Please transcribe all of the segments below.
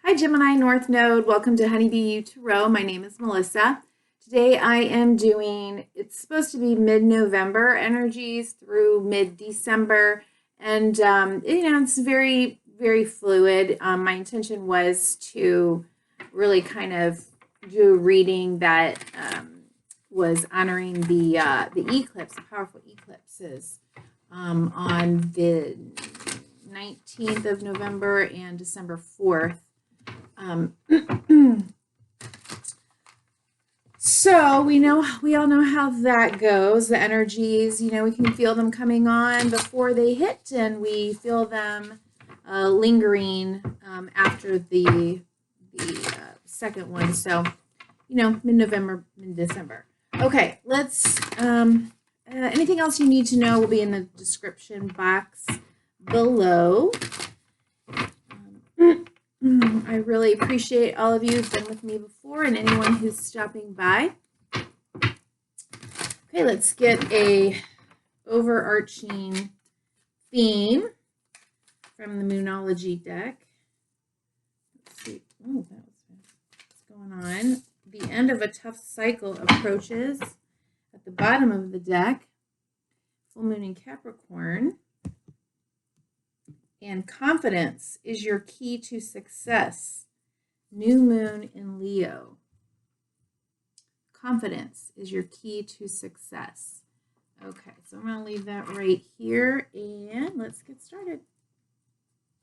Hi, Gemini North Node. Welcome to Honeybee U Tarot. My name is Melissa. Today I am doing, it's supposed to be mid-November energies through mid-December. And, it's very, very fluid. My intention was to really kind of do a reading that was honoring the eclipse, the powerful eclipses on the 19th of November and December 4th. So we all know how that goes. The energies, we can feel them coming on before they hit, and we feel them lingering after the second one. So, mid-November, mid-December. Okay, let's. Anything else you need to know will be in the description box below. I really appreciate all of you who've been with me before and anyone who's stopping by. Okay, let's get a overarching theme from the Moonology deck. Let's see. Oh, what's going on? The end of a tough cycle approaches. At the bottom of the deck, full moon in Capricorn. And confidence is your key to success. New moon in Leo. Confidence is your key to success. Okay, so I'm going to leave that right here and let's get started.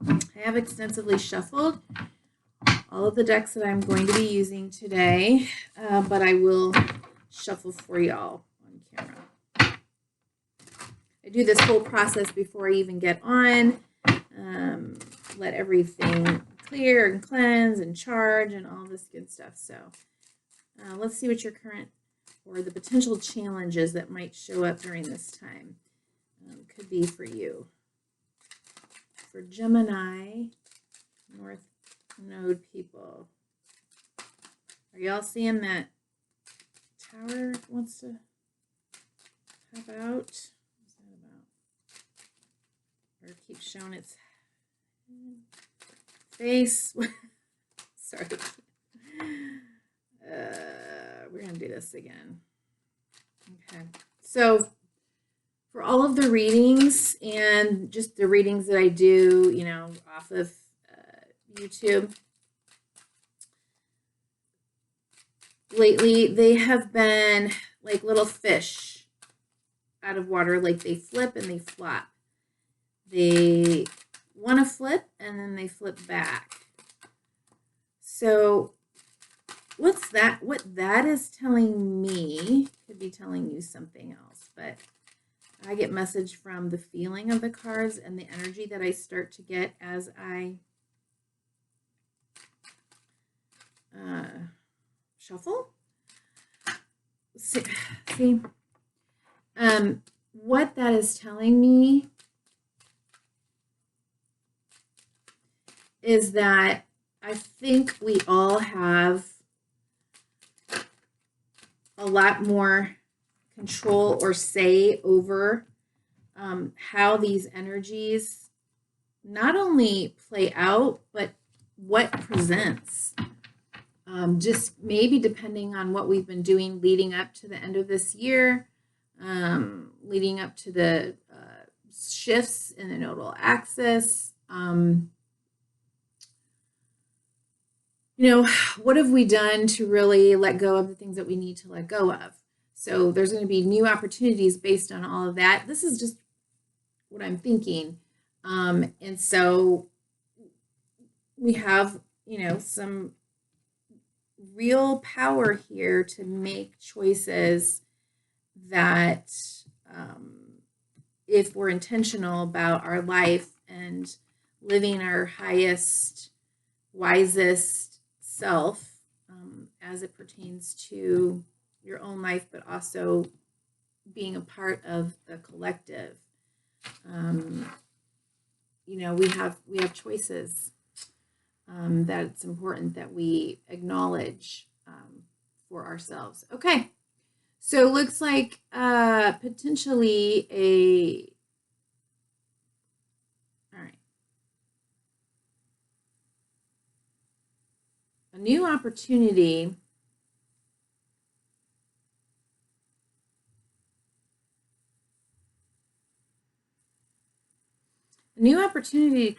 I have extensively shuffled all of the decks that I'm going to be using today, but I will shuffle for y'all on camera. I do this whole process before I even get on. Let everything clear and cleanse and charge and all this good stuff. So let's see what your current or the potential challenges that might show up during this time could be for you. For Gemini, North Node people. Are y'all seeing that tower wants to pop out? What's that about? Or it keeps showing its face. Sorry. We're going to do this again. Okay. So for all of the readings and just the readings that I do, off of YouTube, lately they have been like little fish out of water. Like they flip and they flop. They want to flip and then they flip back. So what's that? What that is telling me could be telling you something else, but I get message from the feeling of the cards and the energy that I start to get as I shuffle. See, what that is telling me is that I think we all have a lot more control or say over how these energies not only play out, but what presents. Just maybe depending on what we've been doing leading up to the end of this year, leading up to the shifts in the nodal axis. What have we done to really let go of the things that we need to let go of? So there's going to be new opportunities based on all of that. This is just what I'm thinking. And so we have, some real power here to make choices that if we're intentional about our life and living our highest, wisest self as it pertains to your own life, but also being a part of the collective. We have choices that it's important that we acknowledge for ourselves. Okay, so it looks like potentially all right. new opportunity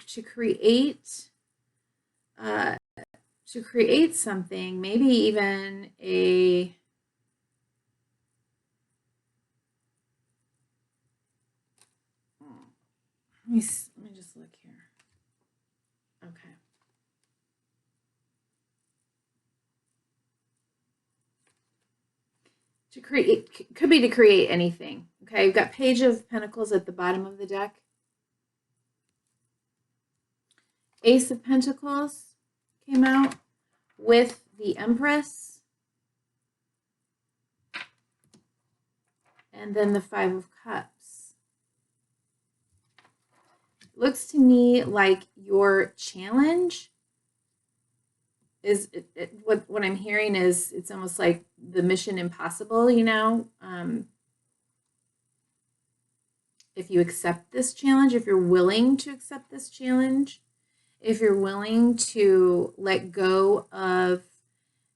to create something, maybe even a let me just look here. Okay. To create, could be to create anything. Okay, we've got Page of Pentacles at the bottom of the deck. Ace of Pentacles came out with the Empress. And then the Five of Cups. It looks to me like your challenge is, what I'm hearing is it's almost like the mission impossible, you know? If you accept this challenge, if you're willing to accept this challenge, if you're willing to let go of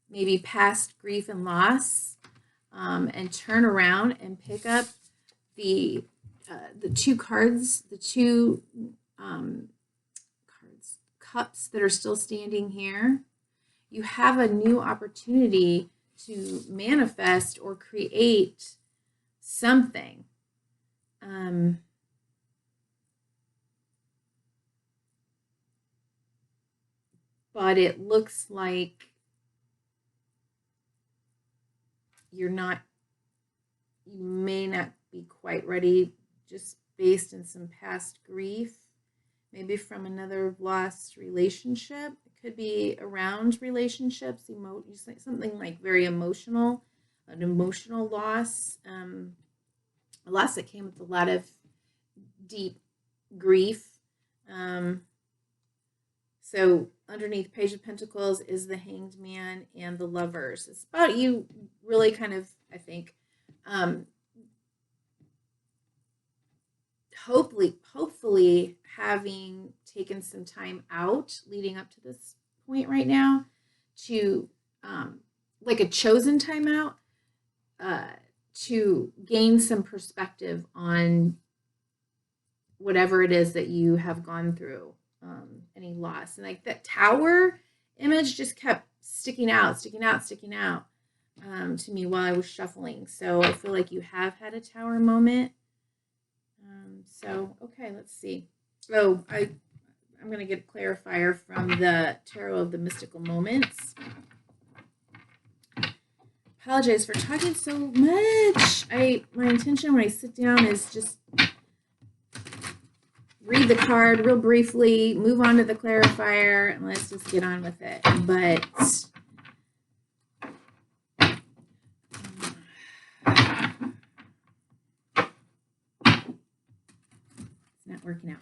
maybe past grief and loss, and turn around and pick up the two cards, the two cups that are still standing here, you have a new opportunity to manifest or create something. But it looks like you may not be quite ready, just based in some past grief, maybe from another lost relationship. It could be around relationships, something like very emotional, an emotional loss, a loss that came with a lot of deep grief. So underneath Page of Pentacles is the Hanged Man and the Lovers. It's about you really kind of, I think, hopefully having taken some time out leading up to this point right now to, like a chosen time out, to gain some perspective on whatever it is that you have gone through, any loss. And like that tower image just kept sticking out to me while I was shuffling. So I feel like you have had a tower moment. So, okay, let's see. Oh, I'm going to get a clarifier from the Tarot of the Mystical Moments. Apologize for talking so much. My intention when I sit down is just read the card real briefly, move on to the clarifier, and let's just get on with it. But it's not working out.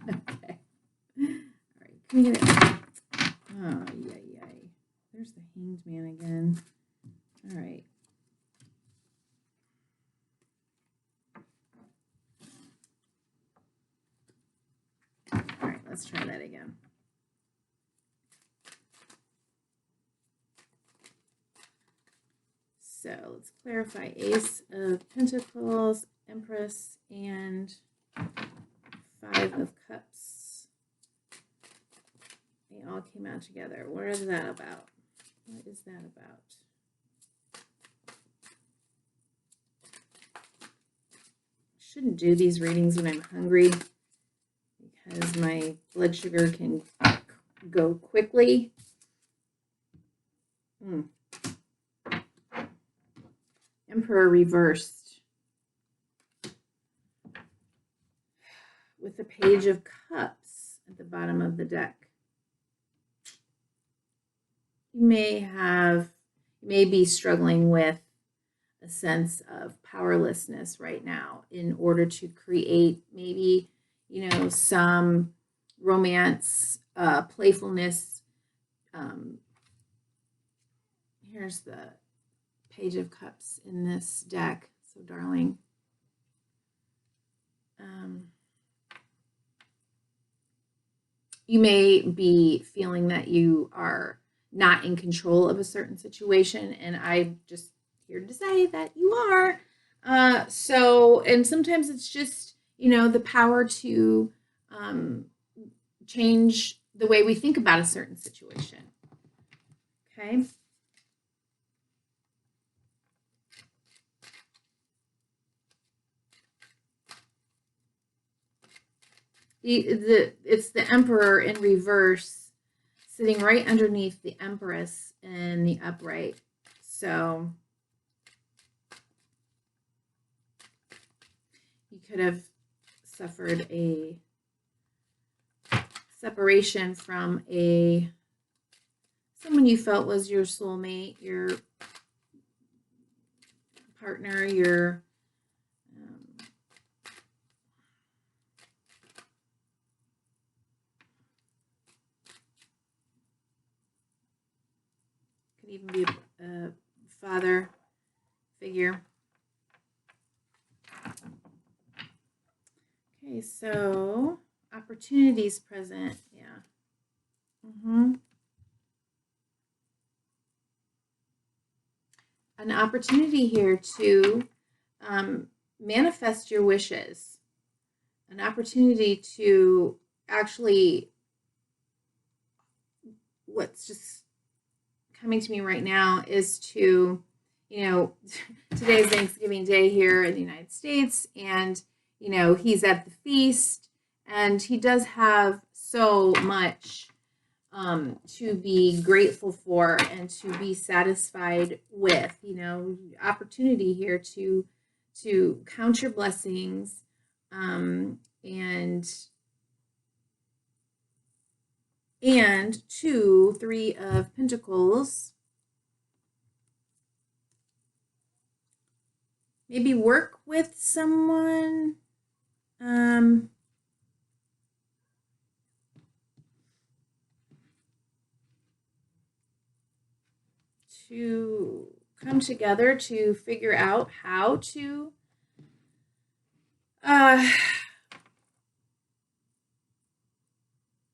Okay. All right. Can we get it? Oh, yay. There's the Hanged Man again. All right. All right, let's try that again. So let's clarify Ace of Pentacles, Empress, and Five of Cups. They all came out together. What is that about? What is that about? Shouldn't do these readings when I'm hungry because my blood sugar can go quickly. Emperor reversed with the Page of Cups at the bottom of the deck. You may be struggling with a sense of powerlessness right now in order to create maybe, some romance, playfulness. Here's the Page of Cups in this deck. So, darling, you may be feeling that you are not in control of a certain situation. And I'm just here to say that you are. And sometimes it's just, the power to change the way we think about a certain situation. Okay. It's the Emperor in reverse, sitting right underneath the Empress in the upright. So you could have suffered a separation from someone you felt was your soulmate, your partner, your could even be a father figure. Okay, so opportunities present. Yeah. An opportunity here to manifest your wishes. An opportunity to actually, what's just coming to me right now is to, today's Thanksgiving Day here in the United States, and, he's at the feast, and he does have so much to be grateful for and to be satisfied with, opportunity here to count your blessings, and 2, 3 of Pentacles. Maybe work with someone. To come together to figure out how to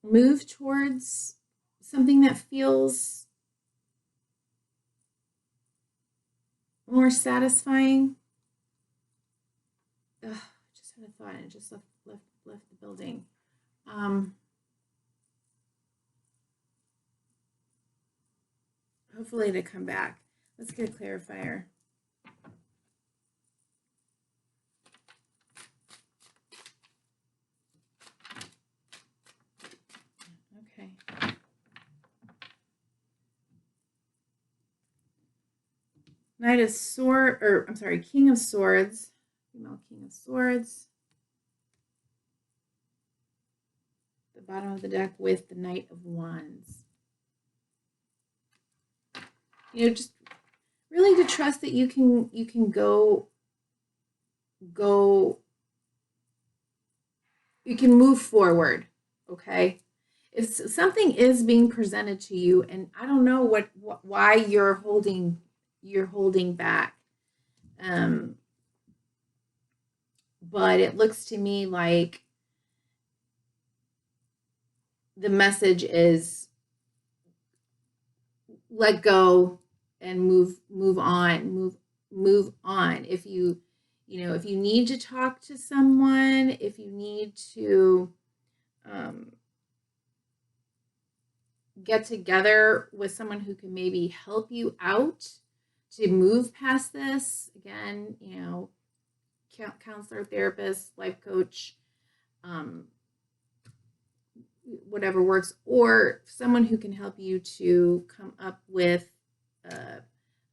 move towards something that feels more satisfying. Just had a thought and it just left the building. Hopefully to come back. Let's get a clarifier. Okay. Knight of Swords, or I'm sorry, King of Swords. Female King of Swords. The bottom of the deck with the Knight of Wands. Just really to trust that you can go, you can move forward, okay? If something is being presented to you, and I don't know why you're holding back, but it looks to me like the message is let go and move on. If you need to talk to someone, if you need to get together with someone who can maybe help you out to move past this, again, counselor, therapist, life coach, whatever works, or someone who can help you to come up with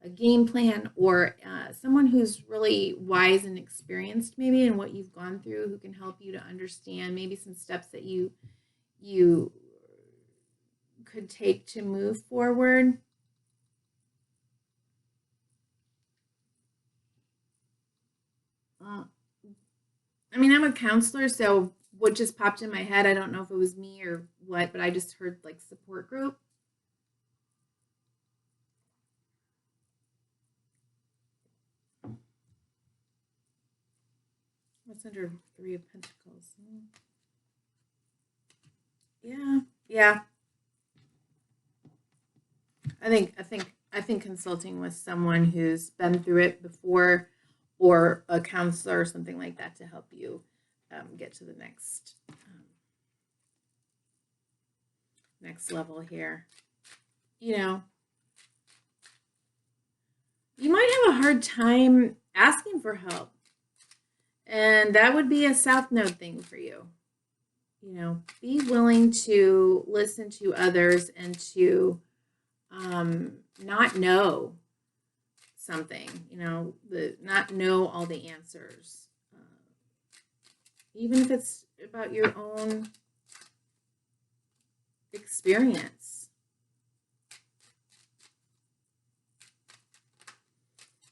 a game plan, or someone who's really wise and experienced maybe in what you've gone through, who can help you to understand maybe some steps that you could take to move forward. I'm a counselor, so what just popped in my head, I don't know if it was me or what, but I just heard like support group. What's under 3 of Pentacles? Yeah. I think consulting with someone who's been through it before, or a counselor or something like that, to help you get to the next level here. You know, you might have a hard time asking for help, and that would be a South Node thing for you. You know, be willing to listen to others and to not know something, you know, not know all the answers, even if it's about your own experience.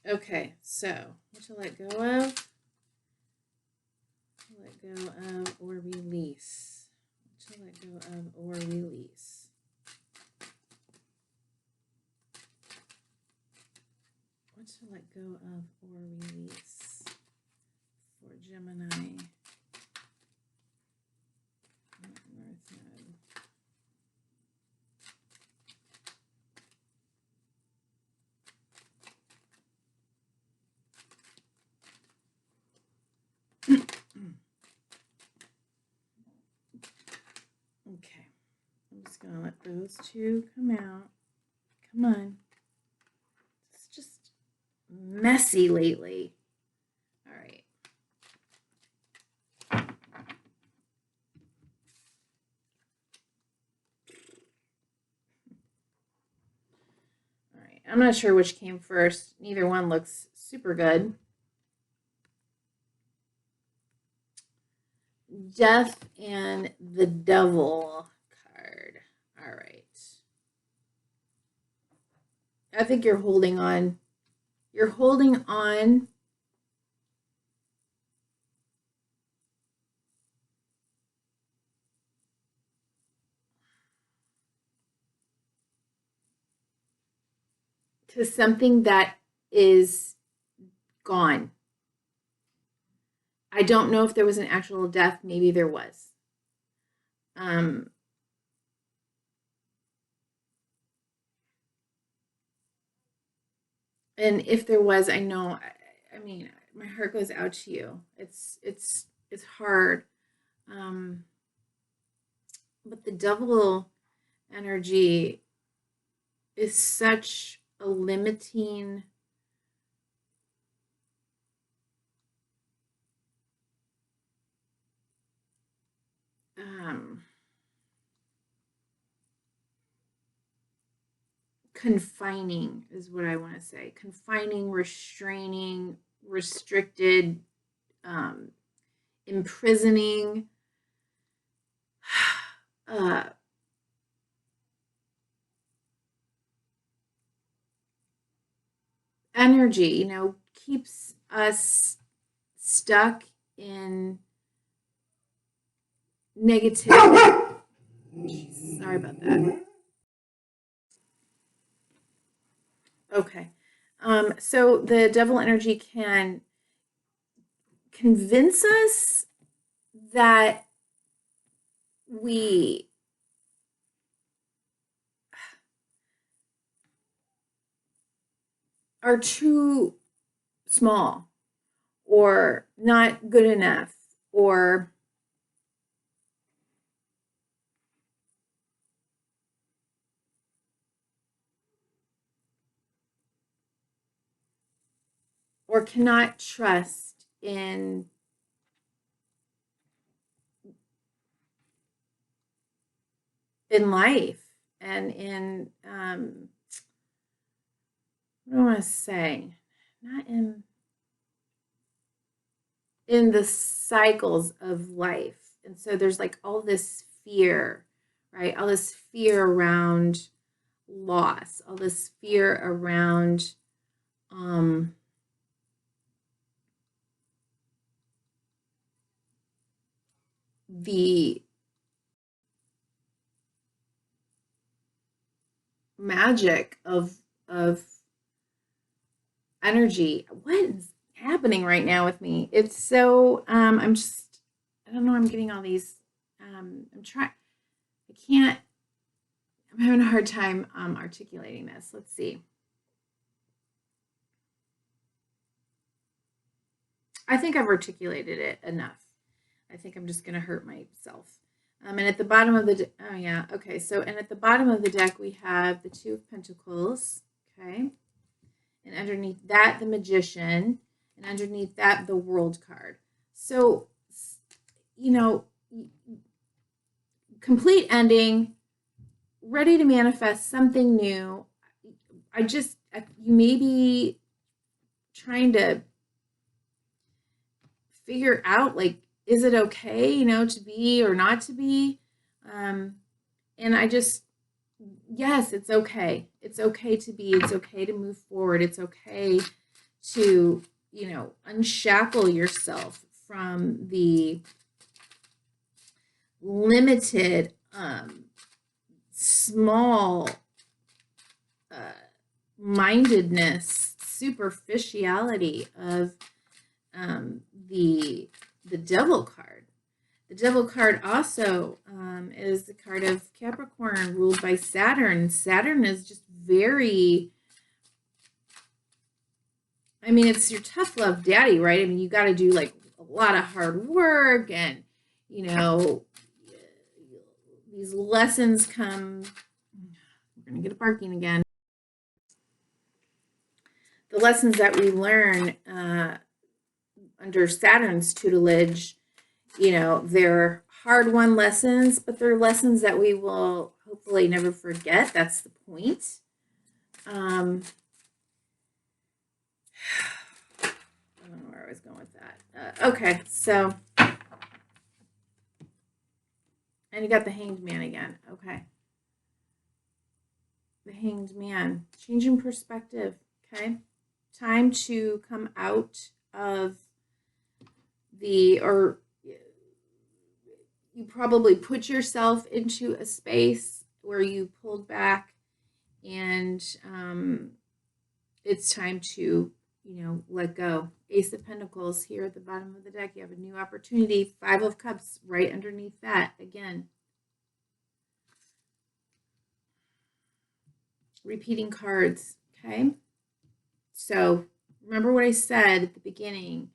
Okay, so what to let go of? Let go of or release. What to let go of or release. What to let go of or release for Gemini. North Node. Okay, I'm just going to let those two come out. Come on. It's just messy lately. All right. All right. I'm not sure which came first. Neither one looks super good. Death and the Devil card. All right. I think you're holding on. You're holding on to something that is gone. I don't know if there was an actual death. Maybe there was. And if there was, I know. I mean, my heart goes out to you. It's hard. But the Devil energy is such a limiting confining is what I want to say. Confining, restraining, restricted, imprisoning. Energy, you know, keeps us stuck in negativity. Sorry about that. Okay. So the Devil energy can convince us that we are too small or not good enough or cannot trust in life and in what do I want to say? Not in the cycles of life. And so there's like all this fear, right? All this fear around loss, all this fear around the magic of energy. What is happening right now with me? It's so I'm just, I don't know, I'm getting all these I'm trying, I can't I'm having a hard time articulating this. Let's see. I think I've articulated it enough. I think I'm just going to hurt myself. And at the bottom of the, oh yeah, okay. So, and at the bottom of the deck, we have the Two of Pentacles, okay? And underneath that, the Magician, and underneath that, the World card. So, you know, complete ending, ready to manifest something new. You may be trying to figure out, like, is it okay, you know, to be or not to be? And yes, it's okay. It's okay to be. It's okay to move forward. It's okay to, you know, unshackle yourself from the limited, small mindedness, superficiality of the Devil card. The Devil card also is the card of Capricorn, ruled by Saturn. Saturn is just very, I mean, it's your tough love daddy, right? I mean, you got to do like a lot of hard work, and, you know, these lessons come, we're going to get a barking again. The lessons that we learn under Saturn's tutelage, you know, they're hard-won lessons, but they're lessons that we will hopefully never forget. That's the point. I don't know where I was going with that. Okay, so, and you got the Hanged Man again. Okay. The Hanged Man. Changing perspective, okay? Time to come out of or you probably put yourself into a space where you pulled back, and it's time to, you know, let go. Ace of Pentacles here at the bottom of the deck. You have a new opportunity. Five of Cups right underneath that again. Repeating cards, okay? So remember what I said at the beginning.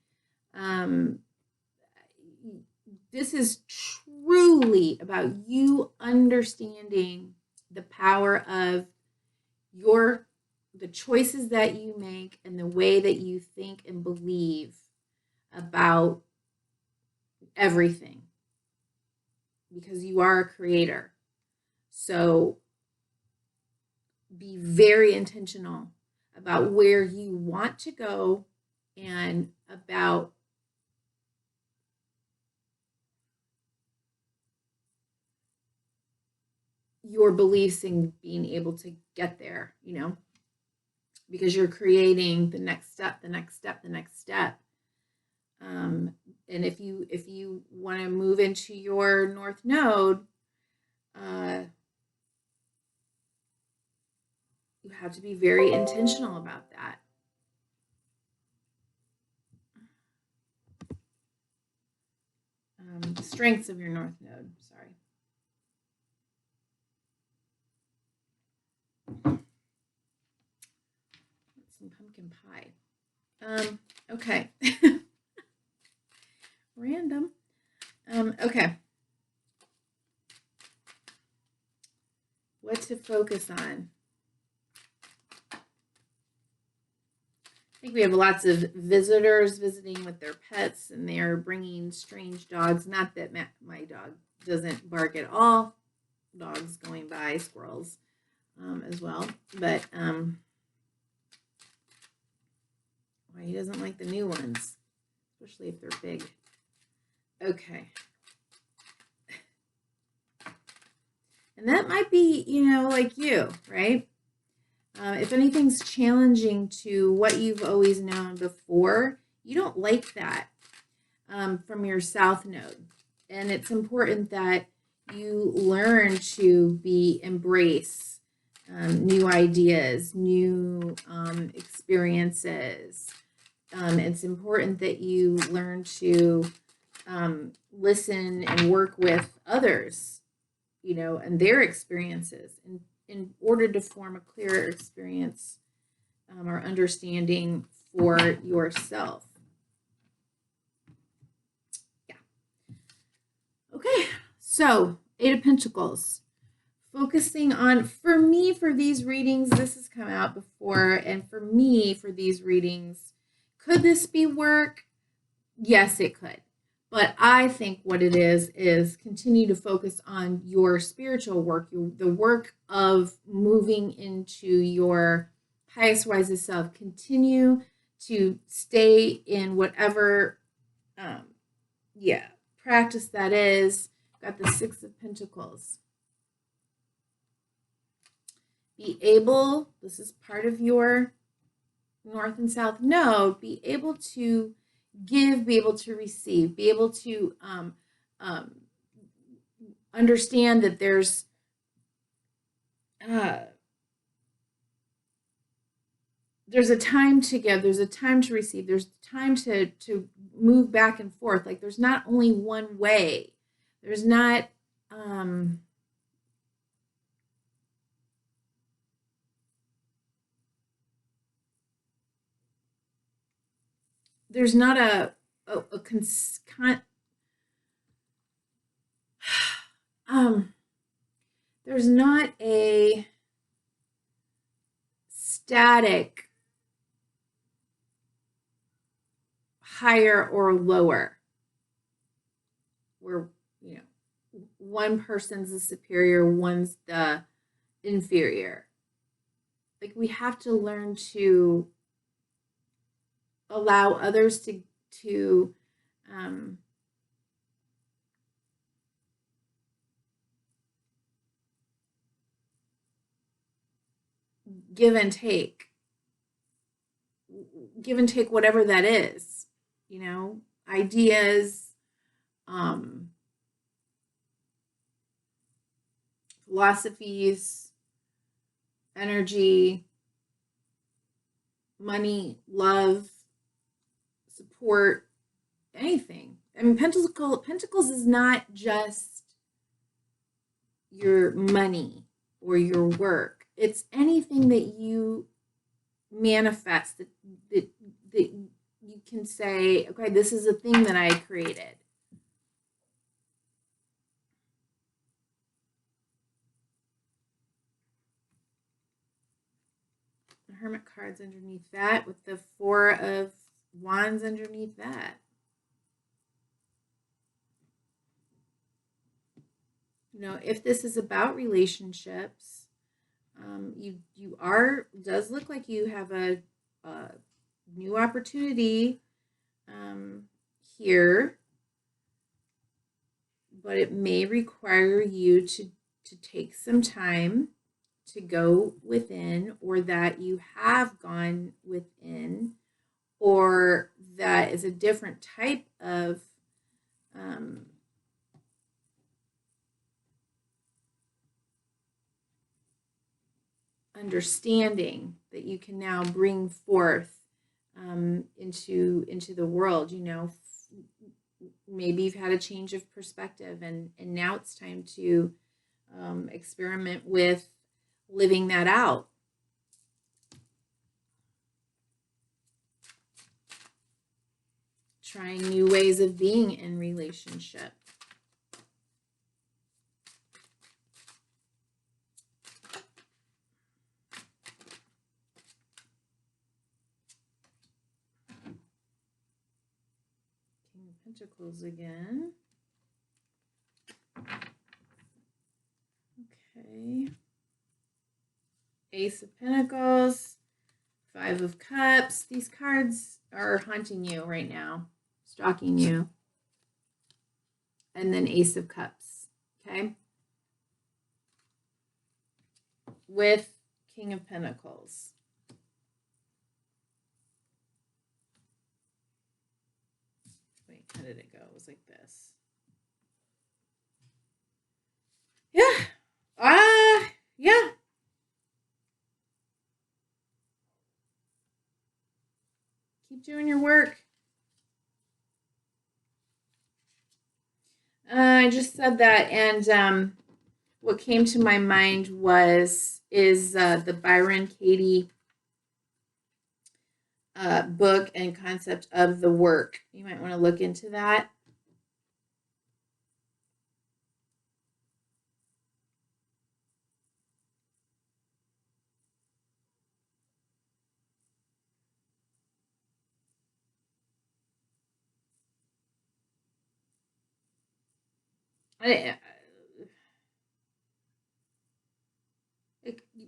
This is truly about you understanding the power of the choices that you make and the way that you think and believe about everything, because you are a creator. So be very intentional about where you want to go and about your beliefs and being able to get there, you know, because you're creating the next step, the next step, the next step. And if you want to move into your North Node, you have to be very intentional about that. The strengths of your North Node, sorry. Some pumpkin pie. Okay. Random. Okay. What to focus on? I think we have lots of visitors visiting with their pets, and they are bringing strange dogs. Not that my dog doesn't bark at all. Dogs going by, squirrels as well. But why he doesn't like the new ones, especially if they're big. Okay. And that might be, you know, like you, right? If anything's challenging to what you've always known before, you don't like that from your South Node. And it's important that you learn to embrace new ideas, new experiences. It's important that you learn to listen and work with others, you know, and their experiences in order to form a clearer experience or understanding for yourself. Yeah. Okay, so 8 of Pentacles. Focusing on, for me, for these readings, this has come out before, and for me, for these readings, could this be work? Yes, it could. But I think what it is continue to focus on your spiritual work, the work of moving into your highest, wisest self. Continue to stay in whatever, practice that is. Got the 6 of Pentacles. Be able, this is part of your North and South node, be able to give, be able to receive, be able to understand that there's a time to give, there's a time to receive, there's time to move back and forth. Like there's not only one way. There's not there's not there's not a static higher or lower where, you know, one person's the superior, one's the inferior. Like we have to learn to allow others to give and take whatever that is, you know, ideas, philosophies, energy, money, love, support, anything. I mean, Pentacles is not just your money or your work. It's anything that you manifest that you can say, okay, this is a thing that I created. The Hermit card's underneath that with the 4 of Wands underneath that. You know, if this is about relationships, does look like you have a new opportunity here, but it may require you to take some time to go within, or that you have gone within, or that is a different type of understanding that you can now bring forth into the world. You know, maybe you've had a change of perspective, and now it's time to experiment with living that out. Trying new ways of being in relationship. King of Pentacles again. Okay. Ace of Pentacles, 5 of Cups. These cards are haunting you right now, stalking you. And then Ace of Cups, okay? With King of Pentacles. Wait, how did it go? It was like this. Yeah. Yeah. Keep doing your work. I just said that, and what came to my mind is the Byron Katie book and concept of the work. You might want to look into that.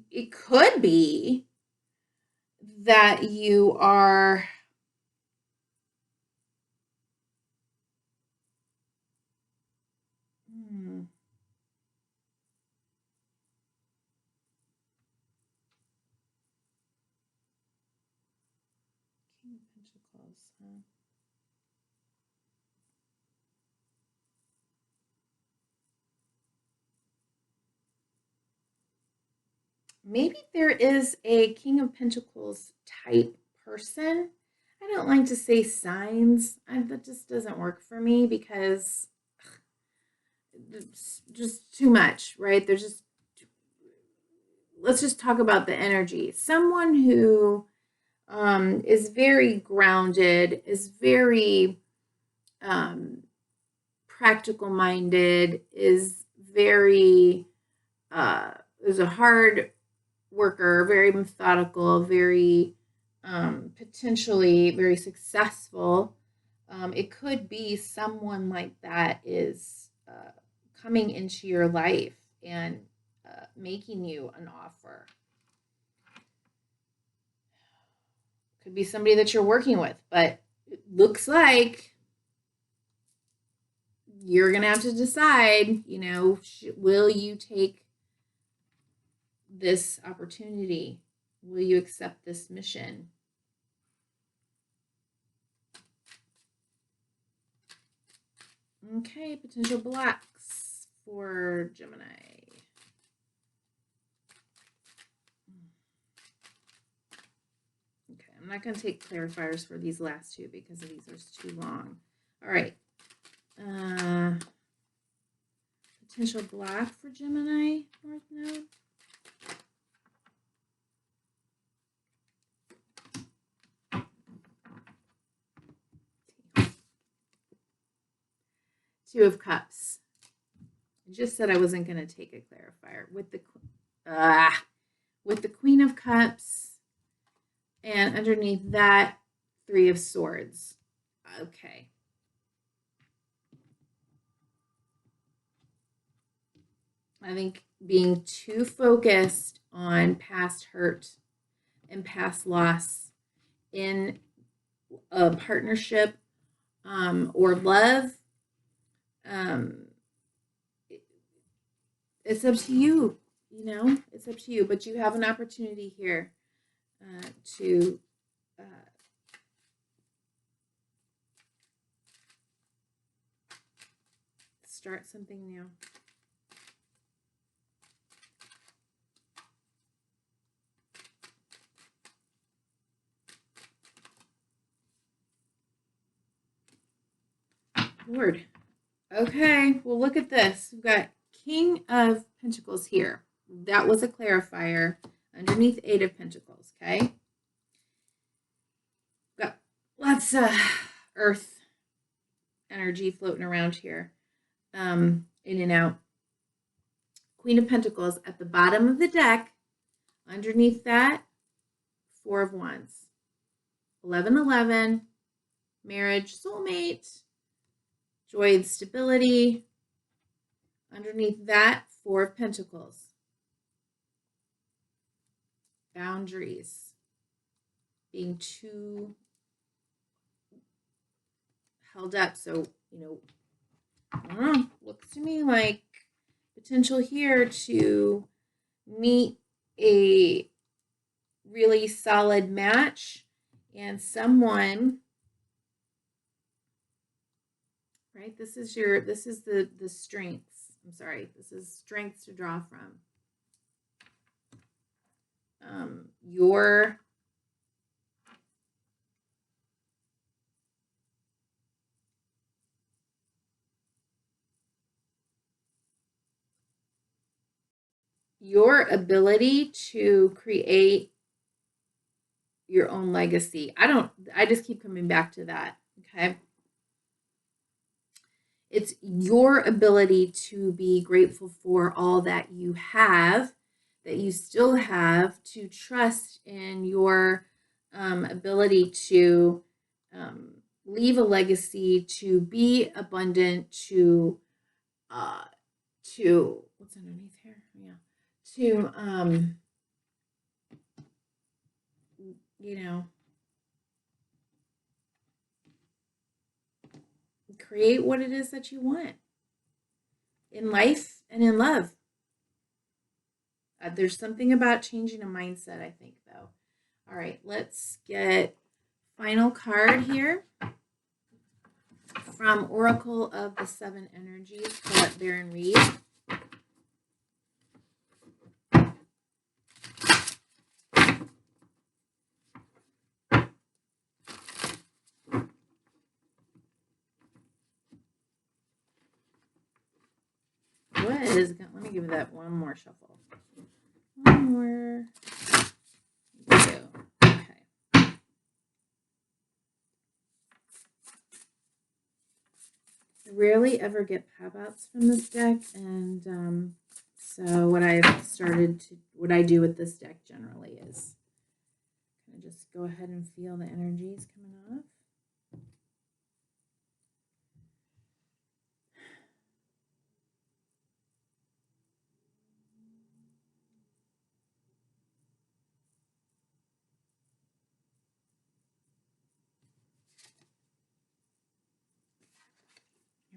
It could be that you are King of Pentacles, huh? Maybe there is a King of Pentacles type person. I don't like to say signs. That just doesn't work for me because it's just too much, right? Let's just talk about the energy. Someone who is very grounded, is very practical minded, is very is a hard worker, very methodical, very potentially very successful. It could be someone like that is coming into your life and making you an offer. Could be somebody that you're working with, but it looks like you're going to have to decide, will you take this opportunity? Will you accept this mission? Okay, potential blocks for Gemini. Okay, I'm not going to take clarifiers for these last two because these are too long. All right. Potential block for Gemini, North Node. Two of Cups. I just said I wasn't going to take a clarifier with the Queen of Cups, and underneath that, Three of Swords. Okay. I think being too focused on past hurt and past loss in a partnership or love, it's up to you. It's up to you. But you have an opportunity here to start something new. Lord. Okay, well, look at this. We've got King of Pentacles here. That was a clarifier underneath Eight of Pentacles, okay? We've got lots of earth energy floating around here, in and out. Queen of Pentacles at the bottom of the deck. Underneath that, Four of Wands. 11-11, marriage, soulmate, joy and stability. Underneath that, Four of Pentacles. Boundaries. Being too held up. So, I don't know. Looks to me like potential here to meet a really solid match and someone, right? This is the strengths. I'm sorry. This is strengths to draw from. Your your ability to create your own legacy. I just keep coming back to that, okay? It's your ability to be grateful for all that you have, that you still have, to trust in your ability to leave a legacy, to be abundant, to what's underneath here? Yeah, to you know, create what it is that you want in life and in love. There's something about changing a mindset, I think, though. All right, let's get final card here from Oracle of the Seven Energies. Pull up there and read. What is, let me give that one more shuffle. One more. Okay. I rarely ever get pop-outs from this deck, and so what I do with this deck generally is kind of just go ahead and feel the energies coming off.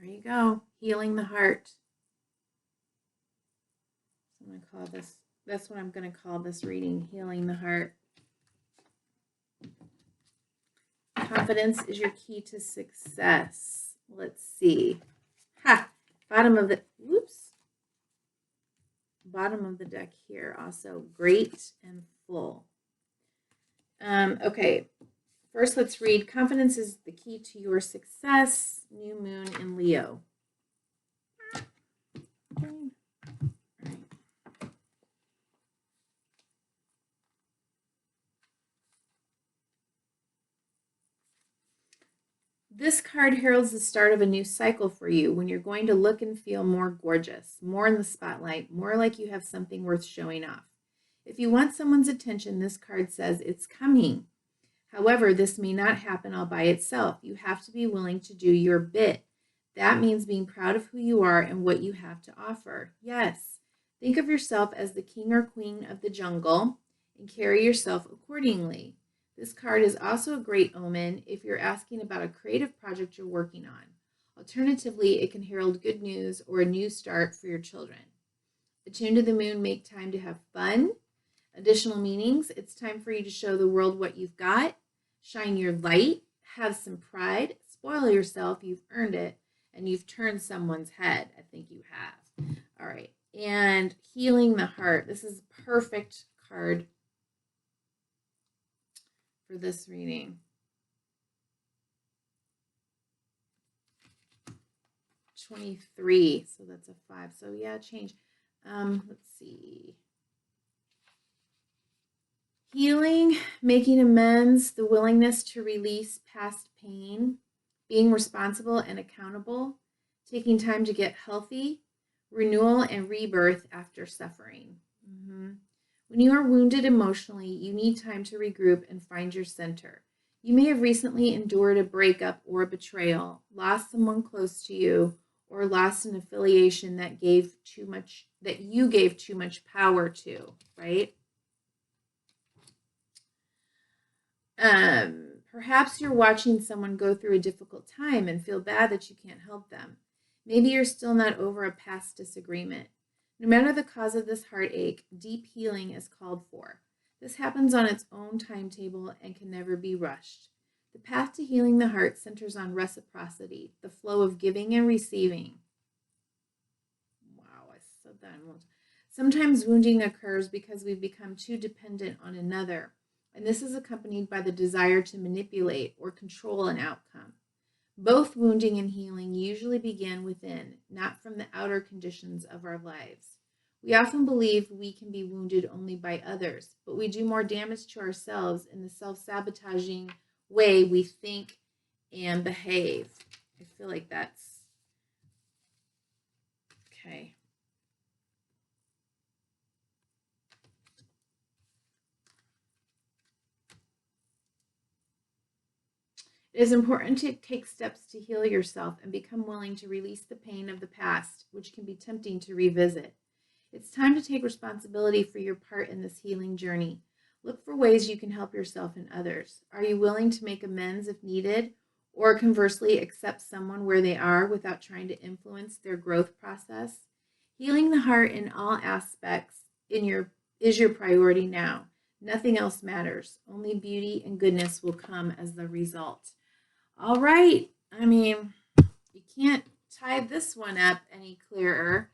There you go. Healing the heart. I'm going to call this, that's what I'm going to call this reading, Healing the Heart. Confidence is your key to success. Let's see. Bottom of the deck here also, great and full. Okay. First, let's read. Confidence is the key to your success. New moon in Leo. Okay. Right. This card heralds the start of a new cycle for you, when you're going to look and feel more gorgeous, more in the spotlight, more like you have something worth showing off. If you want someone's attention, this card says it's coming. However, this may not happen all by itself. You have to be willing to do your bit. That means being proud of who you are and what you have to offer. Yes, think of yourself as the king or queen of the jungle and carry yourself accordingly. This card is also a great omen if you're asking about a creative project you're working on. Alternatively, it can herald good news or a new start for your children. Attuned to the moon, make time to have fun. Additional meanings, it's time for you to show the world what you've got. Shine your light, have some pride, spoil yourself, you've earned it, and you've turned someone's head. I think you have. All right, and healing the heart. This is a perfect card for this reading. 23, so that's a 5. So yeah, change. Let's see. Healing, making amends, the willingness to release past pain, being responsible and accountable, taking time to get healthy, renewal and rebirth after suffering. When you are wounded emotionally, you need time to regroup and find your center. You may have recently endured a breakup or a betrayal, lost someone close to you, or lost an affiliation that you gave too much power to, right? Perhaps you're watching someone go through a difficult time and feel bad that you can't help them. Maybe you're still not over a past disagreement. No matter the cause of this heartache, deep healing is called for. This happens on its own timetable and can never be rushed. The path to healing the heart centers on reciprocity, the flow of giving and receiving. Wow, I said that once. Sometimes wounding occurs because we've become too dependent on another, and this is accompanied by the desire to manipulate or control an outcome. Both wounding and healing usually begin within, not from the outer conditions of our lives. We often believe we can be wounded only by others, but we do more damage to ourselves in the self-sabotaging way we think and behave. I feel like that's okay. It is important to take steps to heal yourself and become willing to release the pain of the past, which can be tempting to revisit. It's time to take responsibility for your part in this healing journey. Look for ways you can help yourself and others. Are you willing to make amends if needed, or conversely, accept someone where they are without trying to influence their growth process? Healing the heart in all aspects is your priority now. Nothing else matters. Only beauty and goodness will come as the result. All right. I mean, you can't tie this one up any clearer.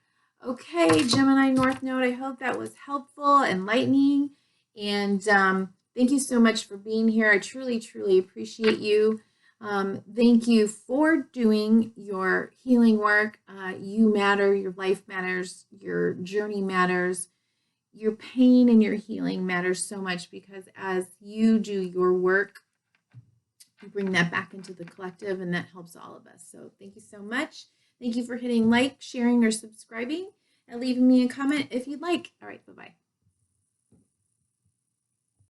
Okay, Gemini North Node, I hope that was helpful, enlightening, and thank you so much for being here. I truly, truly appreciate you. Thank you for doing your healing work. You matter, your life matters, your journey matters, your pain and your healing matters so much, because as you do your work, you bring that back into the collective, and that helps all of us. So thank you so much. Thank you for hitting like, sharing, or subscribing, and leaving me a comment if you'd like. All right, bye-bye.